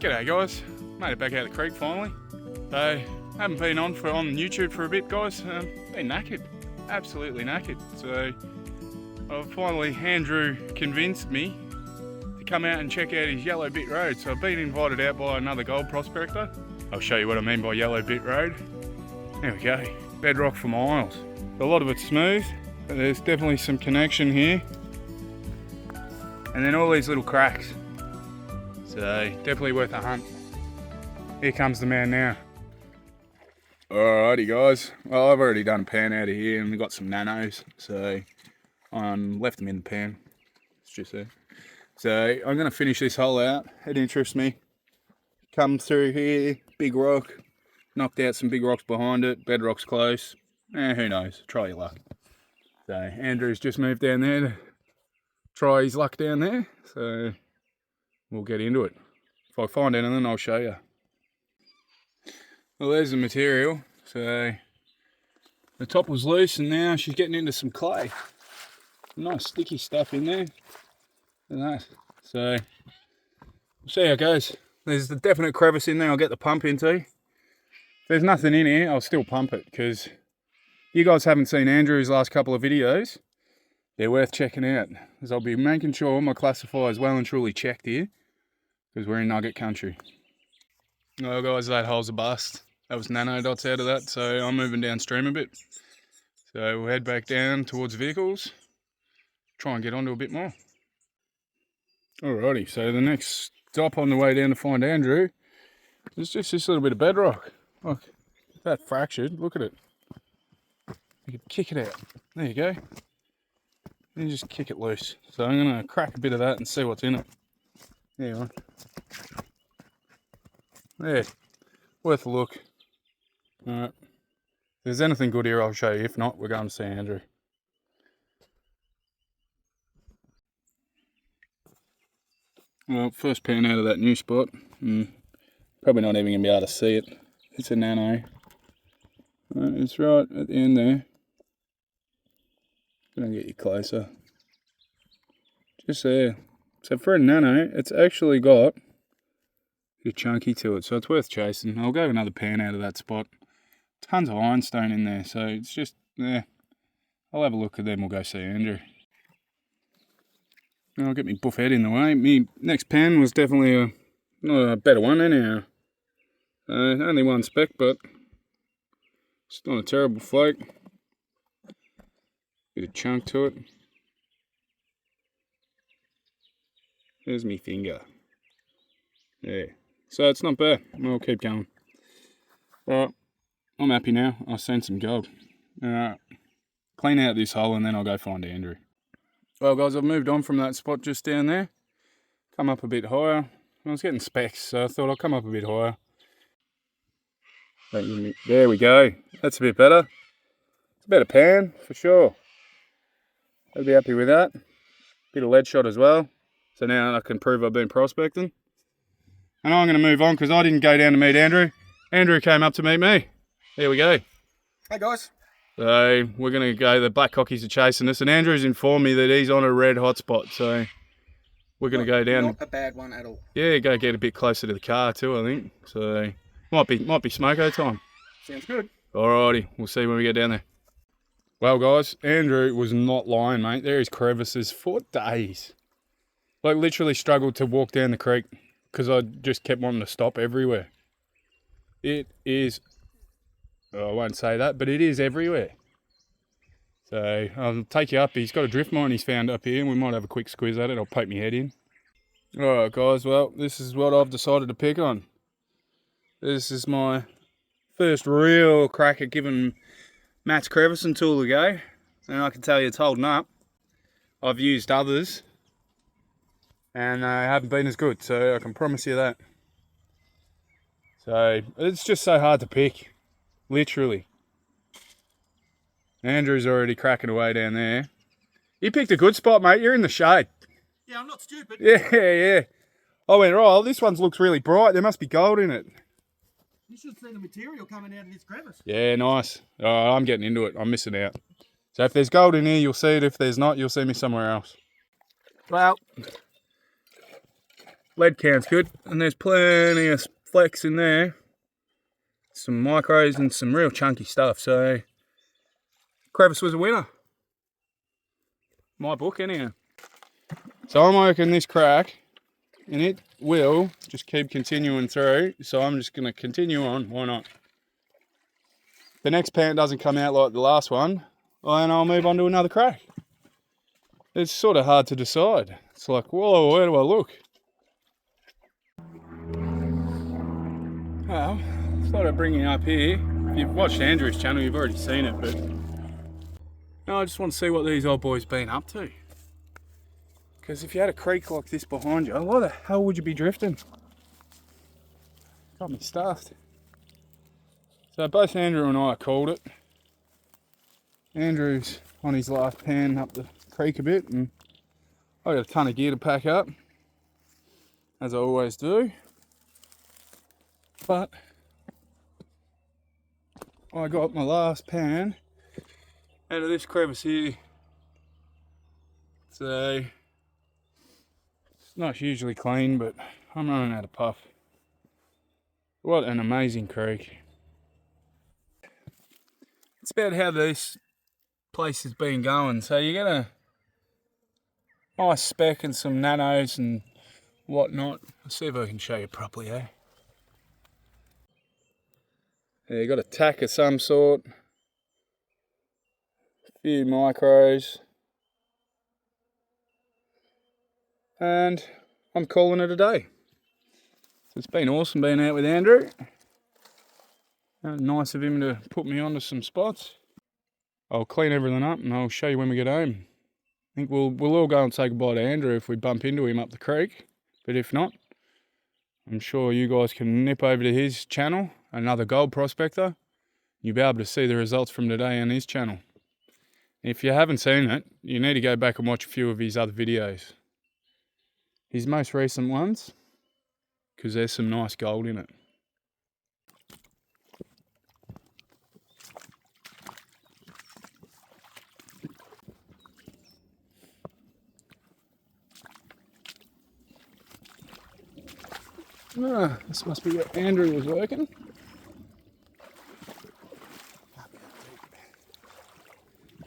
G'day guys, made it back out of the creek finally. So, haven't been on YouTube for a bit guys, been knackered, absolutely knackered. So, Andrew convinced me to come out and check out his Yellow Bit Road. So I've been invited out by another gold prospector. I'll show you what I mean by Yellow Bit Road. There we go, bedrock for miles. A lot of it's smooth, but there's definitely some connection here. And then all these little cracks. So definitely worth a hunt. Here comes the man now. Alrighty guys, well I've already done a pan out of here and we've got some nanos, so left them in the pan. It's just there. So I'm going to finish this hole out. It interests me. Come through here, big rock, knocked out some big rocks behind it, bedrock's close. Who knows, try your luck. So Andrew's just moved down there to try his luck down there, so we'll get into it. If I find anything, I'll show you. Well, there's the material. So the top was loose and now she's getting into some clay. Nice sticky stuff in there. Look at that. So we'll see how it goes. There's the definite crevice in there I'll get the pump into. If there's nothing in here, I'll still pump it, because you guys haven't seen Andrew's last couple of videos. They're worth checking out, because I'll be making sure my classifier is well and truly checked here, because we're in nugget country. Well guys, that hole's a bust. That was nano dots out of that, so I'm moving downstream a bit. So we'll head back down towards vehicles, try and get onto a bit more. Alrighty, so the next stop on the way down to find Andrew is just this little bit of bedrock. Look, that fractured, look at it. You can kick it out. There you go. And just kick it loose. So I'm going to crack a bit of that and see what's in it. There you are. There. Worth a look. Alright. If there's anything good here, I'll show you. If not, we're going to see Andrew. Well, first pan out of that new spot. Probably not even going to be able to see it. It's a nano. It's right at the end there. Gonna get you closer. Just there. So for a nano, it's actually got a bit chunky to it, so it's worth chasing. I'll go another pan out of that spot. Tons of ironstone in there, so it's just there. I'll have a look at them. We'll go see Andrew. I'll get me buff head in the way. Me next pan was definitely not a better one anyhow. Only one speck, but it's not a terrible flake. Bit of chunk to it. There's me finger. Yeah. So it's not bad. We'll keep going. Alright. I'm happy now. I've seen some gold. Clean out this hole and then I'll go find Andrew. Well guys, I've moved on from that spot just down there. Come up a bit higher. I was getting specks, so I thought I'll come up a bit higher. There we go. That's a bit better. It's a better pan, for sure. I'll be happy with that. Bit of lead shot as well. So now I can prove I've been prospecting. And I'm going to move on because I didn't go down to meet Andrew. Andrew came up to meet me. There we go. Hey guys. So we're going to go, the black cockies are chasing us, and Andrew's informed me that he's on a red hot spot. So we're going to go down. Not a bad one at all. Yeah, go get a bit closer to the car too, I think. So might be smoko time. Sounds good. Alrighty, we'll see when we get down there. Well guys, Andrew was not lying, mate. There is crevices for days. Like literally struggled to walk down the creek because I just kept wanting to stop everywhere. It is, I won't say that, but it is everywhere. So I'll take you up. He's got a drift mine he's found up here and we might have a quick squeeze at it. I'll poke my head in. Alright guys, well this is what I've decided to pick on. This is my first real crack at giving Matt's crevicing tool a go, and I can tell you it's holding up. I've used others and they haven't been as good, so I can promise you that. So it's just so hard to pick, literally. Andrew's already cracking away down there. You picked a good spot, mate. You're in the shade. Yeah, I'm not stupid. Yeah. I went, oh, this one looks really bright. There must be gold in it. You should see the material coming out of this crevice. Yeah, nice. Oh, I'm getting into it. I'm missing out. So if there's gold in here, you'll see it. If there's not, you'll see me somewhere else. Well, lead count's good, and there's plenty of flecks in there. Some micros and some real chunky stuff, so crevice was a winner. My book anyhow. So I'm working this crack, and it will just keep continuing through, so I'm just going to continue on, why not? If the next pan doesn't come out like the last one, then I'll move on to another crack. It's sort of hard to decide. It's like, whoa, where do I look? Well, I thought I'd bring you up here. If you've watched Andrew's channel, you've already seen it, but no, I just want to see what these old boys been up to. Because if you had a creek like this behind you, why the hell would you be drifting? Got me stuffed. So both Andrew and I called it. Andrew's on his last pan up the creek a bit, and I got a ton of gear to pack up, as I always do. But I got my last pan out of this crevice here. So it's not hugely clean, but I'm running out of puff. What an amazing creek. It's about how this place has been going. So you get a nice speck and some nanos and whatnot. I'll see if I can show you properly, eh? Yeah, you got a tack of some sort, a few micros, and I'm calling it a day. So it's been awesome being out with Andrew. Nice of him to put me onto some spots. I'll clean everything up and I'll show you when we get home. I think we'll all go and say goodbye to Andrew if we bump into him up the creek, but if not, I'm sure you guys can nip over to his channel, another gold prospector. You'll be able to see the results from today on his channel. If you haven't seen it, you need to go back and watch a few of his other videos. His most recent ones, because there's some nice gold in it. Ah, this must be where Andrew was working.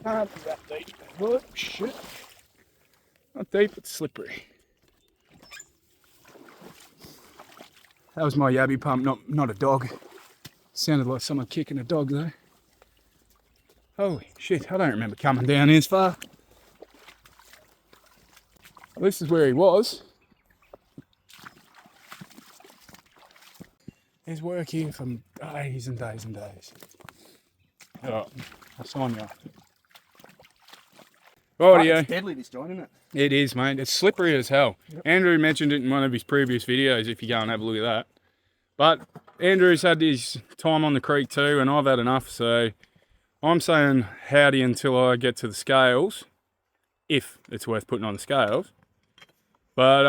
Can't be that deep. What? Shit. Not deep, it's slippery. That was my yabby pump, not a dog. Sounded like someone kicking a dog though. Holy shit, I don't remember coming down this far. Well, this is where he was. There's work here for days and days and days. Oh, that's on you. Rightio. It's deadly, this joint, isn't it? It is, mate. It's slippery as hell. Yep. Andrew mentioned it in one of his previous videos, if you go and have a look at that. But Andrew's had his time on the creek too, and I've had enough, so I'm saying howdy until I get to the scales, if it's worth putting on the scales. But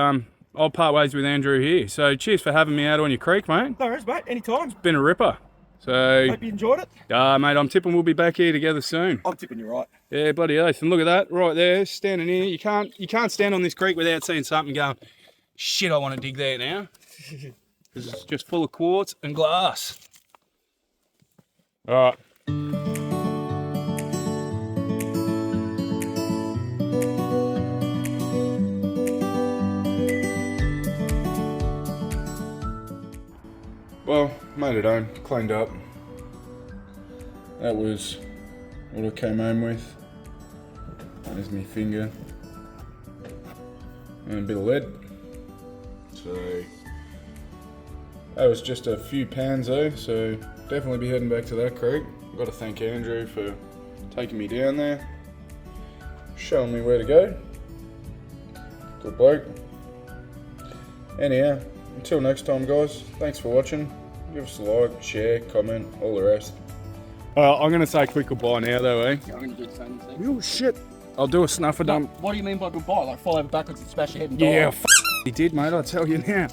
I'll part ways with Andrew here. So cheers for having me out on your creek, mate. No worries, mate. Anytime. It's been a ripper. So hope you enjoyed it. Mate, I'm tipping we'll be back here together soon. I'm tipping you right. Yeah, bloody oath. And look at that right there, standing here. You can't stand on this creek without seeing something going, shit, I want to dig there now. Because it's just full of quartz and glass. All right. Well, made it home, cleaned up. That was what I came home with. There's my finger. And a bit of lead. So, that was just a few pans though, so definitely be heading back to that creek. I've got to thank Andrew for taking me down there, showing me where to go. Good bloke. Anyhow, until next time guys, thanks for watching. Give us a like, share, comment, all the rest. I'm going to say a quick goodbye now though, eh? Yeah, I'm going to do the same thing. Oh shit. I'll do a snuffer dump. What do you mean by goodbye? Like fall over backwards and smash your head and die? Yeah, he did mate, I'll tell you now.